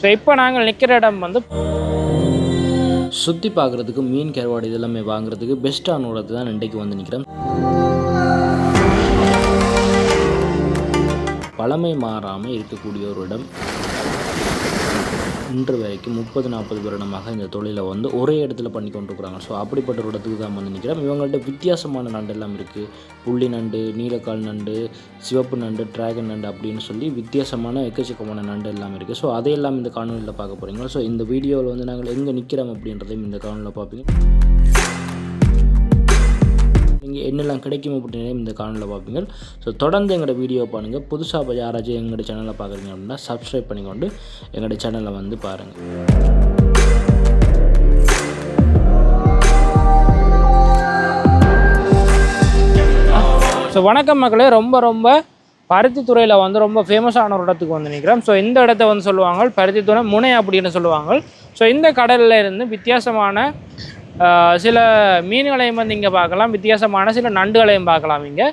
So இப்போ நாங்கள் நிற்கிற இடம் வந்து சுற்றி பார்க்குறதுக்கு மீன் கருவாடு இதெல்லாமே வாங்குறதுக்கு பெஸ்ட்டான இடத்து தான் இன்றைக்கு வந்து நிற்கிறேன். பழமை மாறாமல் இருக்கக்கூடிய ஒரு இடம். இன்று வரைக்கும் 30-40 வருடமாக இந்த தொழிலை வந்து ஒரே இடத்துல பண்ணி கொண்டிருக்கிறாங்க. ஸோ அப்படிப்பட்ட ஒரு இடத்துக்கு தான் வந்து நிற்கிறோம். இவங்கள்ட்ட வித்தியாசமான நண்டு எல்லாம் இருக்குது. புள்ளி நண்டு, நீலக்கால் நண்டு, சிவப்பு நண்டு, டிராகன் நண்டு அப்படின்னு சொல்லி வித்தியாசமான எக்கச்சக்கமான நண்டு எல்லாம் இருக்குது. ஸோ அதையெல்லாம் இந்த காணொலியில் பார்க்க போகிறீங்க. ஸோ இந்த வீடியோவில் வந்து நாங்கள் எங்கே நிற்கிறோம் அப்படின்றதையும் இந்த காணொலியில் பார்ப்பீங்க. நீங்கள் என்னெல்லாம் கிடைக்கும் அப்படின்னு இந்த காணொலியில் பார்ப்பீங்க. ஸோ தொடர்ந்து எங்களோட வீடியோ பாருங்கள். புதுசாக யாராச்சும் எங்களோட சேனலை பார்க்குறீங்க அப்படின்னா சப்ஸ்கிரைப் பண்ணிக்கொண்டு எங்களோட சேனலை வந்து பாருங்கள். ஸோ வணக்கம் மக்களே, ரொம்ப பருத்தித்துறையில் வந்து ரொம்ப ஃபேமஸான ஒரு இடத்துக்கு வந்து நிற்கிறோம். ஸோ இந்த இடத்த வந்து சொல்லுவாங்க பருத்தித்துறை முனை அப்படின்னு சொல்லுவாங்க. ஸோ இந்த கடலில் இருந்து வித்தியாசமான சில மீன்களையும் வந்து இங்கே பார்க்கலாம், வித்தியாசமான சில நண்டுகளையும் பார்க்கலாம். இங்கே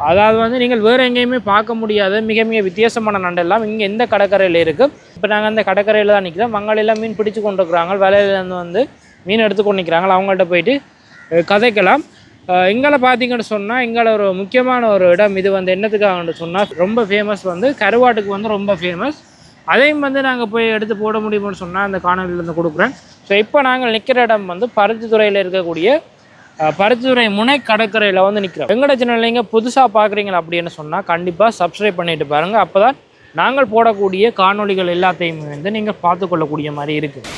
அதாவது வந்து நீங்கள் வேறு எங்கேயுமே பார்க்க முடியாத மிக வித்தியாசமான நண்டெல்லாம் இங்கே இந்த கடற்கரையில் இருக்குது. இப்போ நாங்கள் அந்த கடற்கரையில் தான் நிற்கிறோம். மங்களெல்லாம் மீன் பிடிச்சு கொண்டு இருக்கிறாங்க. வேலையிலேருந்து வந்து மீன் எடுத்துக்கொண்டு நிற்கிறாங்க. அவங்கள்ட்ட போயிட்டு கதைக்கலாம். இங்கே பார்த்தீங்கன்னு சொன்னால் இங்கே ஒரு முக்கியமான ஒரு இடம். இது வந்து என்னத்துக்காகன்னு சொன்னால் ரொம்ப ஃபேமஸ், வந்து கருவாட்டுக்கு வந்து ரொம்ப ஃபேமஸ். அதையும் வந்து நாங்கள் போய் எடுத்து போட முடியும்னு சொன்னால் அந்த காணொலியிலேருந்து கொடுக்குறேன். ஸோ இப்போ நாங்கள் நிற்கிற இடம் வந்து பருத்தித்துறையில் இருக்கக்கூடிய பருத்தித்துறை முனை கடற்கரையில் வந்து நிற்கிறோம். எங்களோட சேனலில் நீங்கள் புதுசாக பார்க்குறீங்களா அப்படின்னு சொன்னால் கண்டிப்பாக சப்ஸ்கிரைப் பண்ணிவிட்டு பாருங்கள். அப்போ தான் நாங்கள் போடக்கூடிய காணொலிகள் எல்லாத்தையுமே வந்து நீங்கள் பார்த்துக்கொள்ளக்கூடிய மாதிரி இருக்குது.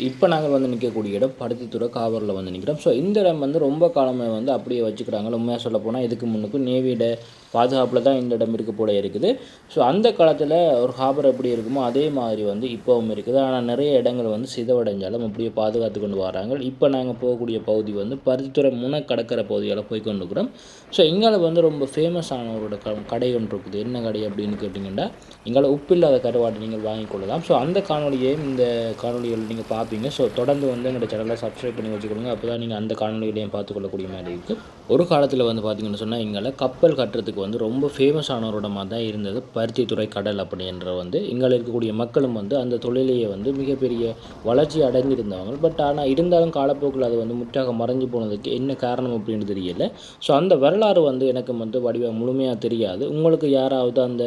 இப்போ நாங்கள் வந்து நிற்கக்கூடிய இடம் பருத்தித்துறை காவலில் வந்து நிற்கிறோம். ஸோ இந்த இடம் வந்து ரொம்ப காலமாக வந்து அப்படியே வச்சுக்கிறாங்க. உண்மையாக சொல்ல போனால் இதுக்கு முன்னுக்கு நேவியோட பாதுகாப்பில் தான் இந்த இடம் இருக்க போல இருக்குது. ஸோ அந்த காலத்தில் ஒரு ஹாபர் எப்படி இருக்குமோ அதே மாதிரி வந்து இப்போவும் இருக்குது. ஆனால் நிறைய இடங்கள் வந்து சிதவடைஞ்சாலும் அப்படியே பாதுகாத்து கொண்டு வராங்க. இப்போ நாங்கள் போகக்கூடிய பகுதி வந்து பருத்தித்துறை முனை கடற்கரை பகுதியால் போய் கொண்டு இருக்கிறோம். ஸோ இங்கால வந்து ரொம்ப ஃபேமஸான ஒரு கடை ஒன்று இருக்குது. என்ன கடை அப்படின்னு கேட்டிங்கன்னா இங்கால உப்பில்லாத கருவாடு நீங்கள் வாங்கி கொள்ளலாம். ஸோ அந்த காணொலியையும் இந்த காணொலிகள் நீங்கள் பார்ப்பீங்க. ஸோ தொடர்ந்து வந்து எங்களோட சேனலை சப்ஸ்கிரைப் பண்ணி வச்சுக்கொள்ளுங்க. அப்போ தான் நீங்கள் அந்த காணொலிகளையும் பார்த்துக்கொள்ளக்கூடிய மாதிரி இருக்குது. ஒரு காலத்தில் வந்து பார்த்திங்கன்னு சொன்னால் இங்கால கப்பல் கட்டுறதுக்கு வந்து ரொம்ப ஃபேமஸான ஒரு இடமாக தான் இருந்தது பருத்தித்துறை கடல் அப்படின்ற வந்து. இங்கே இருக்கக்கூடிய மக்களும் வந்து அந்த தொழிலையே வந்து மிகப்பெரிய வளர்ச்சி அடைஞ்சிருந்தவங்க. பட் ஆனால் இருந்தாலும் காலப்போக்கில் அது வந்து முற்றாக மறைஞ்சு போனதுக்கு என்ன காரணம் அப்படின்னு தெரியலை. ஸோ அந்த வரலாறு வந்து எனக்கு வந்து முழுமையாக தெரியாது. உங்களுக்கு யாராவது அந்த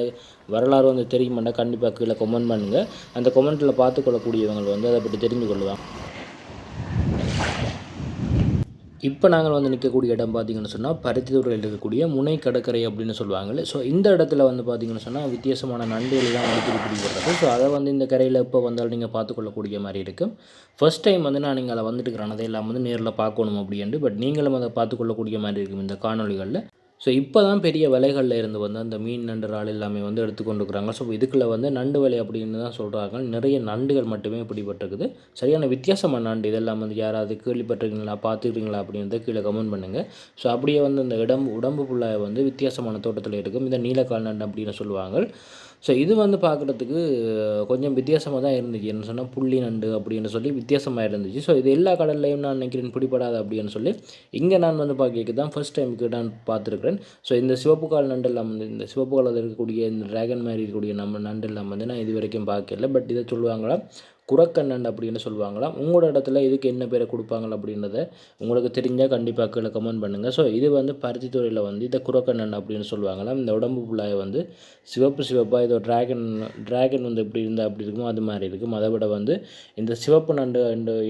வரலாறு வந்து தெரியுமாண்டா கண்டிப்பாக கீழே கமெண்ட் பண்ணுங்கள். அந்த கமெண்ட்டில் பார்த்துக்கொள்ளக்கூடியவங்க வந்து அதை பற்றி தெரிந்து கொள்ளுவாங்க. இப்போ நாங்கள் வந்து நிற்கக்கூடிய இடம் பார்த்திங்கன்னு சொன்னால் பருத்தித்துறையில் இருக்கக்கூடிய முனை கடற்கரை அப்படின்னு சொல்லுவாங்க. ஸோ இந்த இடத்துல வந்து பார்த்திங்கன்னு சொன்னால் வித்தியாசமான நண்டுகள் தான் வந்து பிடிப்படுறது. ஸோ அதை வந்து இந்த கரையில் இப்போ வந்தாலும் நீங்கள் பார்த்துக்கொள்ளக்கூடிய மாதிரி இருக்குது. ஃபர்ஸ்ட் டைம் வந்து நான் நீங்கள் அதை வந்துட்டுக்கிறேன், அதையெல்லாம் வந்து நேரில் பார்க்கணும் அப்படின்ட்டு. பட் நீங்களும் அதை பார்த்துக்கொள்ளக்கூடிய மாதிரி இருக்கும் இந்த காணொலிகளில். ஸோ இப்போ தான் பெரிய விலைகளில் இருந்து வந்து அந்த மீன் நண்டு இறால் எல்லாமே வந்து எடுத்துக்கொண்டு இருக்கிறாங்க. ஸோ இதுக்குள்ளே வந்து நண்டு விலை அப்படின்னு தான் சொல்கிறாங்க. நிறைய நண்டுகள் மட்டுமே பிடிபட்டிருக்குது. சரியான வித்தியாசமான நண்டு இதெல்லாம் வந்து யாராவது கேள்விப்பட்டிருக்கீங்களா, பார்த்துக்கிறீங்களா அப்படின்றத கீழே கமெண்ட் பண்ணுங்கள். ஸோ அப்படியே வந்து இந்த உடம்பு ஃபுல்லாக வந்து வித்தியாசமான தோட்டத்தில் இருக்கும். இந்த நீலக்கால் நண்டு அப்படின்னு சொல்லுவாங்க. ஸோ இது வந்து பார்க்குறதுக்கு கொஞ்சம் வித்தியாசமாக தான் இருந்துச்சு. என்ன சொன்னால் புள்ளி நண்டு அப்படின்னு சொல்லி வித்தியாசமாக இருந்துச்சு. ஸோ இது எல்லா கடல்லையும் நான் நினைக்கிறேன் பிடிபடாது அப்படின்னு சொல்லி இங்கே நான் வந்து பார்க்க தான் ஃபர்ஸ்ட் டைமுக்கு நான் பார்த்துருக்குறேன். ஸோ இந்த சிவப்பு கால் நண்டெல்லாம் வந்து இந்த சிவப்பு காலில் இருக்கக்கூடிய இந்த ட்ராகன் மாதிரி இருக்கக்கூடிய நம்ம நண்டெல்லாம் வந்து நான் இது வரைக்கும் பார்க்கல. பட் இதை சொல்லுவாங்களா குரக்கன் நண்டு அப்படின்னு சொல்லுவாங்களாம். உங்களோட இடத்துல இதுக்கு என்ன பேரை கொடுப்பாங்க அப்படின்றத உங்களுக்கு தெரிஞ்சால் கண்டிப்பாக கீழே கமெண்ட் பண்ணுங்கள். ஸோ இது வந்து பருத்தித்துறையில் வந்து இதை குரக்கன் நண்டு அப்படின்னு சொல்லுவாங்களாம். இந்த உடம்பு ஃபுல்லாக வந்து சிவப்பாக இதோ ட்ராகன் வந்து எப்படி இருந்தால் அப்படி இருக்குமோ அது மாதிரி இருக்கும். அதை விட வந்து இந்த சிவப்பு நண்டு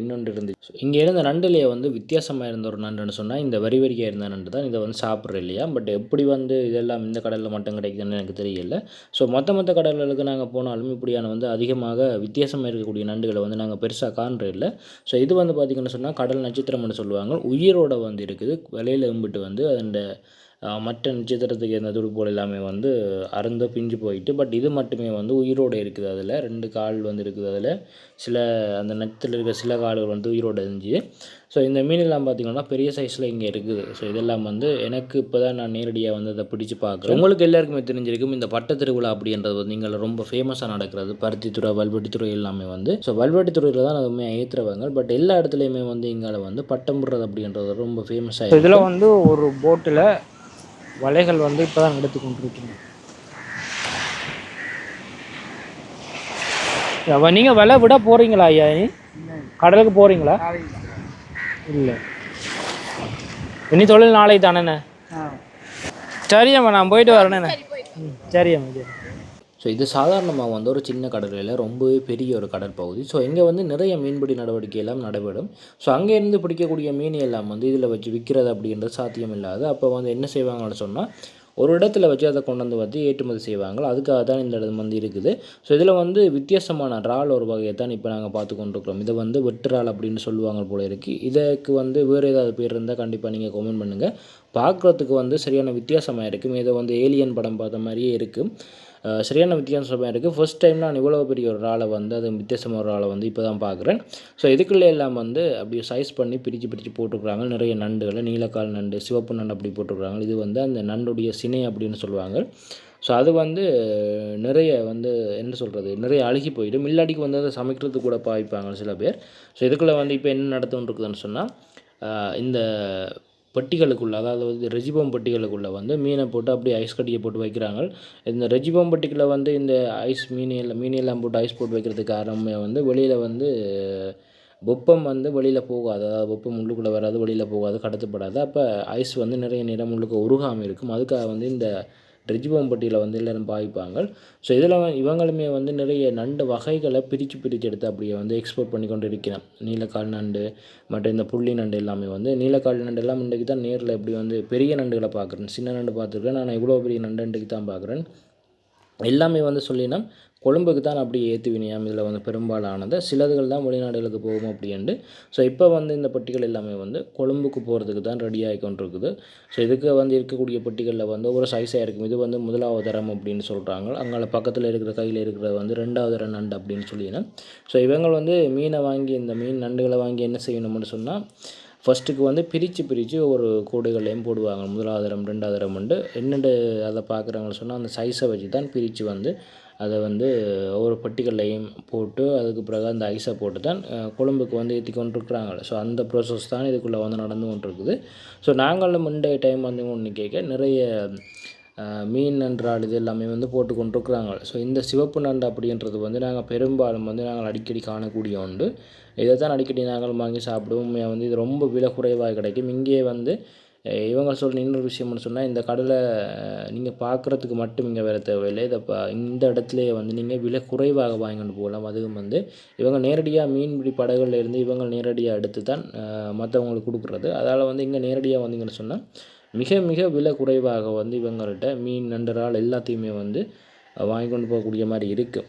இன்னொன்று இருந்துச்சு. இங்கே இருந்த நண்டுலேயே வந்து வித்தியாசமாக இருந்த ஒரு நண்டுன்னு சொன்னால் இந்த வரியாக இருந்த நண்டு தான். இதை வந்து சாப்பிட்ற இல்லையா. பட் எப்படி வந்து இதெல்லாம் இந்த கடலில் மட்டும் கிடைக்குதுன்னு எனக்கு தெரியல. ஸோ மற்ற கடல்களுக்கு நாங்கள் போனாலும் இப்படியான வந்து அதிகமாக வித்தியாசமாக இருக்கக்கூடிய நண்டுகளை வந்து நாங்கள் பெருசாக காண்றது இல்லை. ஸோ இது வந்து பார்த்திங்கன்னு சொன்னால் கடல் நட்சத்திரம்னு சொல்லுவாங்க. உயிரோட வந்து இருக்குது. விலையில் எம்பிட்டு வந்து அந்த மற்ற நட்சத்திரத்துக்கு இருந்த துடுப்போல் எல்லாமே வந்து அருந்த பிஞ்சு போயிட்டு. பட் இது மட்டுமே வந்து உயிரோடு இருக்குது. அதில் 2 கால் வந்து இருக்குது. அதில் சில அந்த நட்சத்திரத்தில் இருக்கிற சில கால்கள் வந்து உயிரோடு இருந்துச்சு. ஸோ இந்த மீனெல்லாம் பார்த்திங்கன்னா பெரிய சைஸில் இங்கே இருக்குது. ஸோ இதெல்லாம் வந்து எனக்கு இப்போ தான் நான் நேரடியாக வந்து அதை பிடிச்சி பார்க்குறேன். உங்களுக்கு எல்லாருக்குமே தெரிஞ்சிருக்கும் இந்த பட்ட திருவிழா அப்படின்றது வந்து இங்கே ரொம்ப ஃபேமஸாக நடக்கிறது. பருத்தித்துறை வல்வெட்டித்துறை எல்லாமே வந்து. ஸோ வல்வெட்டித்துறையில் தான் அதுவுமே ஏற்றுறவங்க. பட் எல்லா இடத்துலையுமே வந்து இங்கே வந்து பட்டம் போடுறது அப்படின்றது ரொம்ப ஃபேமஸாக. இதில் வந்து ஒரு போட்டில் வலைகள் வந்து இப்போ தான் எடுத்து கொண்டிருக்கிறோம். அப்போ நீங்கள் விலை விட போகிறீங்களா ஐயா? கடலுக்கு போகிறீங்களா? இல்லை, இனி தொழில் நாளைக்கு தானேண்ணே. சரியம்மா, நான் போயிட்டு வரேண்ணே. சரியம்மா, சரி. ஸோ இது சாதாரணமாக வந்து ஒரு சின்ன கடலில் ரொம்பவே பெரிய ஒரு கடற்பகுதி. ஸோ இங்கே வந்து நிறைய மீன்பிடி நடவடிக்கை எல்லாம் நடைபெறும். ஸோ அங்கேருந்து பிடிக்கக்கூடிய மீன் எல்லாம் வந்து இதில் வச்சு விற்கிறது அப்படின்றது சாத்தியம் இல்லாது. அப்போ வந்து என்ன செய்வாங்கன்னு சொன்னால், ஒரு இடத்துல வச்சு அதை கொண்டு வந்து ஏற்றுமதி செய்வாங்க. அதுக்காக தான் இந்த இடம் வந்து இருக்குது. ஸோ இதில் வந்து வித்தியாசமான இறால் ஒரு வகையை தான் இப்போ நாங்கள் பார்த்து கொண்டிருக்கிறோம். இதை வந்து வெட்டு இறால் அப்படின்னு சொல்லுவாங்க போல இருக்குது. இதற்கு வந்து வேறு ஏதாவது பேர் இருந்தால் கண்டிப்பாக நீங்கள் கமெண்ட் பண்ணுங்கள். பார்க்குறதுக்கு வந்து சரியான வித்தியாசமாக இருக்கும். இதை வந்து ஏலியன் படம் பார்த்த மாதிரியே இருக்குது. சரியான வித்தியாசமாக இருக்குது. ஃபர்ஸ்ட் டைம் நான் இவ்வளோ பெரிய ஒரு இறாலை வந்து, அது வித்தியாசமான ஒரு இறாலை வந்து இப்போ தான் பார்க்குறேன். ஸோ இதுக்குள்ளே எல்லாம் வந்து அப்படியே சைஸ் பண்ணி பிரித்து போட்டுருக்குறாங்க. நிறைய நண்டுகளை, நீலக்கால் நண்டு, சிவப்பு நண்டு அப்படி போட்டுருக்குறாங்க. இது வந்து அந்த நண்டுடைய சினை அப்படின்னு சொல்லுவாங்க. ஸோ அது வந்து நிறைய வந்து என்ன சொல்கிறது, நிறைய அழுகி போயிடும். இல்லாட்டிக்கு வந்து அதை சமைக்கிறதுக்கு கூட பாய்ப்பாங்க சில பேர். ஸோ இதுக்குள்ளே வந்து இப்போ என்ன நடந்துகிட்டு இருக்குதுன்னு சொன்னால், இந்த பெட்டிகளுக்குள்ளே, அதாவது வந்து ரெஜிபம் பெட்டிகளுக்குள்ளே வந்து மீனை போட்டு அப்படியே ஐஸ் கட்டியை போட்டு வைக்கிறாங்க. இந்த ரெஜிபம் பெட்டிக்குள்ளே வந்து இந்த ஐஸ் மீனையெல்லாம் போட்டு ஐஸ் போட்டு வைக்கிறதுக்கு காரணமே வந்து வெளியில் வந்து வெப்பம் வந்து வெளியில் போகாது. அதாவது வெப்பம் உள்ளுக்குள்ளே வராது, வெளியில் போகாது, கடத்தப்படாது. அப்போ ஐஸ் வந்து நிறைய நேரம் உள்ளுக்கு உருகாமல் இருக்கும். அதுக்காக வந்து இந்த ரிஜிபம்பட்டியில் வந்து எல்லோரும் பாவிப்பாங்க. ஸோ இதில் இவங்களுமே வந்து நிறைய நண்டு வகைகளை பிரித்து எடுத்து அப்படியே வந்து எக்ஸ்போர்ட் பண்ணி கொண்டு இருக்கிறேன். நீலக்கால் நண்டு மற்றும் இந்த புள்ளி நண்டு எல்லாமே வந்து, நீலக்கால் நண்டு எல்லாம் இன்றைக்கு தான் நேரில் எப்படி வந்து பெரிய நண்டுகளை பார்க்குறேன். சின்ன நண்டு பார்த்துருக்கேன், நான் இவ்வளோ பெரிய நண்டு இன்றைக்கு தான் பார்க்குறேன். எல்லாமே வந்து சொல்லினா கொழும்புக்கு தான் அப்படி ஏற்றுவினியாம். இதில் வந்து பெரும்பாலானது சிலதுகள் தான் வெளிநாடுகளுக்கு போகும் அப்படின்ட்டு. ஸோ இப்போ வந்து இந்த பெட்டிகள் எல்லாமே வந்து கொழும்புக்கு போகிறதுக்கு தான் ரெடி ஆகி கொண்டிருக்குது. ஸோ இதுக்கு வந்து இருக்கக்கூடிய பெட்டிகளில் வந்து ஒரு சைஸாக இருக்கும். இது வந்து 1வது தரம் அப்படின்னு சொல்கிறாங்க. அங்கே பக்கத்தில் இருக்கிற கையில் இருக்கிறது வந்து 2வது தரம் நண்டு அப்படின்னு சொல்லினா. ஸோ இவங்க வந்து மீனை வாங்கி, இந்த மீன் நண்டுகளை வாங்கி என்ன செய்யணும்னு சொன்னால், ஃபஸ்ட்டுக்கு வந்து பிரித்து ஒரு கூடைகளையும் போடுவாங்க. 1வது தரம் 2வது தரம்ண்டு என்னென்று அதை பார்க்குறாங்கன்னு சொன்னால், அந்த சைஸை வச்சு தான் பிரித்து வந்து அதை வந்து ஒவ்வொரு பெட்டிகள்லையும் போட்டு அதுக்கு பிறகு அந்த ஐஸை போட்டு தான் கொழும்புக்கு வந்து ஏற்றி கொண்டிருக்கிறாங்க. ஸோ அந்த ப்ராசஸ் தான் இதுக்குள்ளே வந்து நடந்து கொண்டிருக்குது. ஸோ நாங்களும் முந்தைய டைம் வந்து ஒன்று கேட்க நிறைய மீன் நன்றால் இது எல்லாமே வந்து போட்டு கொண்டிருக்கிறாங்க. ஸோ இந்த சிவப்பு நண்டு அப்படின்றது வந்து நாங்கள் பெரும்பாலும் வந்து நாங்கள் அடிக்கடி காணக்கூடிய உண்டு. இதை தான் அடிக்கடி நாங்கள் வாங்கி சாப்பிடுவோம். வந்து இது ரொம்ப விலை குறைவாக கிடைக்கும். இங்கே வந்து இவங்க சொல்கிற இன்னொரு விஷயம்னு சொன்னால், இந்த கடலை நீங்கள் பார்க்குறதுக்கு மட்டும் இங்கே வேறு தேவையில்லை. இதை இந்த இடத்துலையே வந்து நீங்கள் விலை குறைவாக வாங்கிட்டு போகலாம். அதுவும் வந்து இவங்க நேரடியாக மீன்பிடி படகுகளில் இருந்து இவங்க நேரடியாக எடுத்து தான் மற்றவங்களுக்கு கொடுக்குறது. அதால் வந்து இங்கே நேரடியாக வந்தீங்கன்னு சொன்னால் மிக மிக விலை குறைவாக வந்து இவங்கள்ட்ட மீன் நண்டு இறால் எல்லாத்தையுமே வந்து வாங்கி கொண்டு போகக்கூடிய மாதிரி இருக்குது.